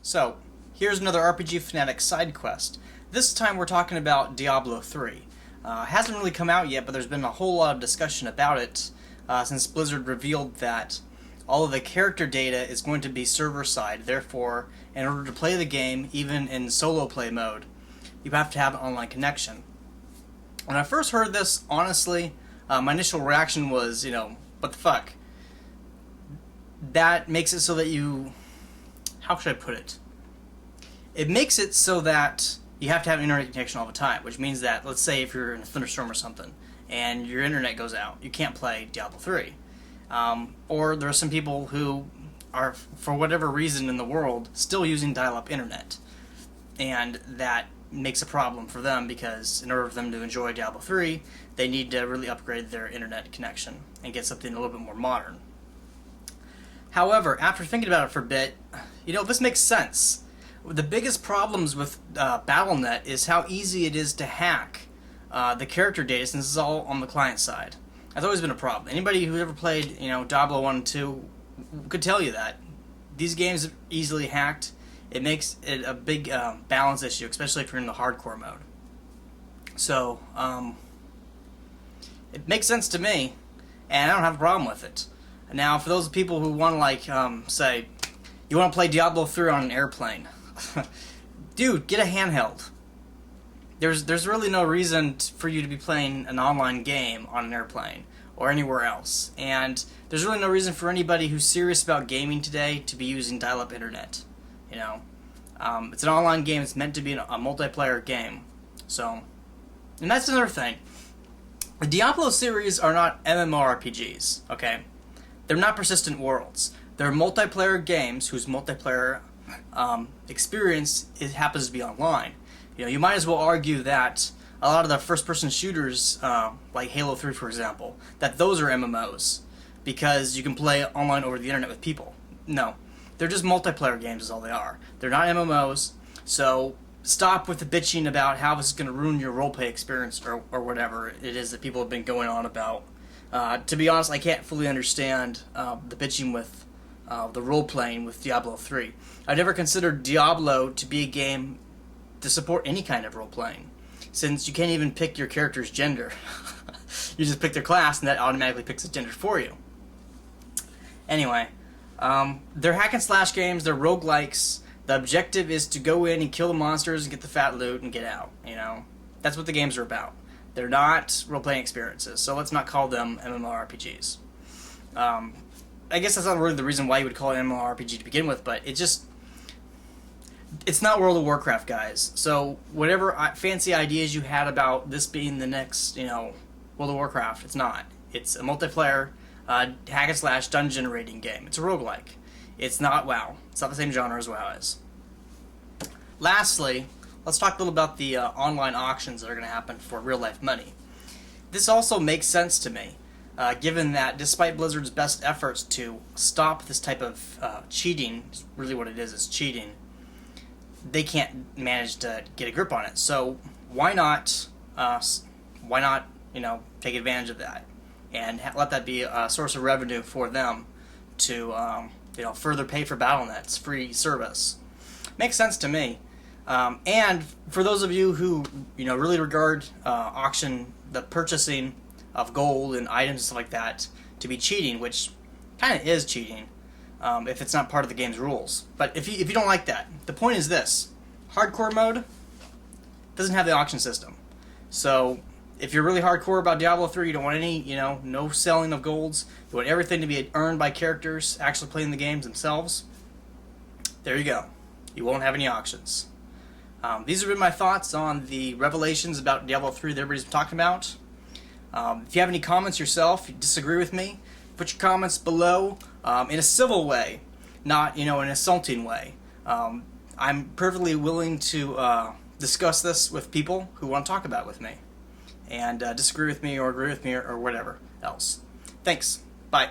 So, here's another RPG Fanatic side quest. This time we're talking about Diablo 3. It hasn't really come out yet, but there's been a whole lot of discussion about it since Blizzard revealed that all of the character data is going to be server-side. Therefore, in order to play the game, even in solo play mode, you have to have an online connection. When I first heard this, honestly, my initial reaction was, what the fuck? That makes it so that you... How should I put it? It makes it so that you have to have an internet connection all the time, which means that, let's say if you're in a thunderstorm or something, and your internet goes out, you can't play Diablo 3. Or there are some people who are, for whatever reason in the world, still using dial-up internet. And that makes a problem for them because in order for them to enjoy Diablo 3, they need to really upgrade their internet connection and get something a little bit more modern. However, after thinking about it for a bit, this makes sense. The biggest problems with Battle.net is how easy it is to hack the character data since it's all on the client side. That's always been a problem. Anybody who ever played, Diablo 1 and 2 could tell you that. These games are easily hacked. It makes it a big balance issue, especially if you're in the hardcore mode. So, it makes sense to me, and I don't have a problem with it. Now, for those people who want to, say, you want to play Diablo 3 on an airplane, dude, get a handheld. There's really no reason for you to be playing an online game on an airplane or anywhere else. And there's really no reason for anybody who's serious about gaming today to be using dial-up internet. It's an online game. It's meant to be a multiplayer game. So, and that's another thing. The Diablo series are not MMORPGs, okay? They're not persistent worlds. They're multiplayer games whose multiplayer experience happens to be online. You might as well argue that a lot of the first-person shooters, like Halo 3, for example, that those are MMOs because you can play online over the internet with people. No. They're just multiplayer games is all they are. They're not MMOs, so stop with the bitching about how this is going to ruin your roleplay experience or whatever it is that people have been going on about. To be honest, I can't fully understand the bitching with the role-playing with Diablo 3. I've never considered Diablo to be a game to support any kind of role-playing, since you can't even pick your character's gender. You just pick their class, and that automatically picks the gender for you. Anyway, they're hack-and-slash games, they're roguelikes. The objective is to go in and kill the monsters and get the fat loot and get out, That's what the games are about. They're not role-playing experiences, so let's not call them MMORPGs. I guess that's not really the reason why you would call it an MMORPG to begin with, but it's not World of Warcraft, guys. So whatever fancy ideas you had about this being the next, World of Warcraft, it's not. It's a multiplayer hack-and-slash dungeon raiding game. It's a roguelike. It's not WoW. It's not the same genre as WoW is. Lastly, let's talk a little about the online auctions that are going to happen for real-life money. This also makes sense to me, given that despite Blizzard's best efforts to stop this type of cheating, really what it is cheating, they can't manage to get a grip on it. So why not, take advantage of that and let that be a source of revenue for them to, further pay for Battle.net's free service. Makes sense to me. And for those of you who, really regard the purchasing of gold and items and stuff like that to be cheating, which kind of is cheating, if it's not part of the game's rules. But if you don't like that, the point is this. Hardcore mode doesn't have the auction system. So if you're really hardcore about Diablo 3, you don't want any, no selling of golds, you want everything to be earned by characters actually playing the games themselves, there you go. You won't have any auctions. These have been my thoughts on the revelations about Diablo 3 that everybody's been talking about. If you have any comments yourself, you disagree with me, put your comments below in a civil way, not, an insulting way. I'm perfectly willing to discuss this with people who want to talk about it with me and disagree with me or agree with me or whatever else. Thanks. Bye.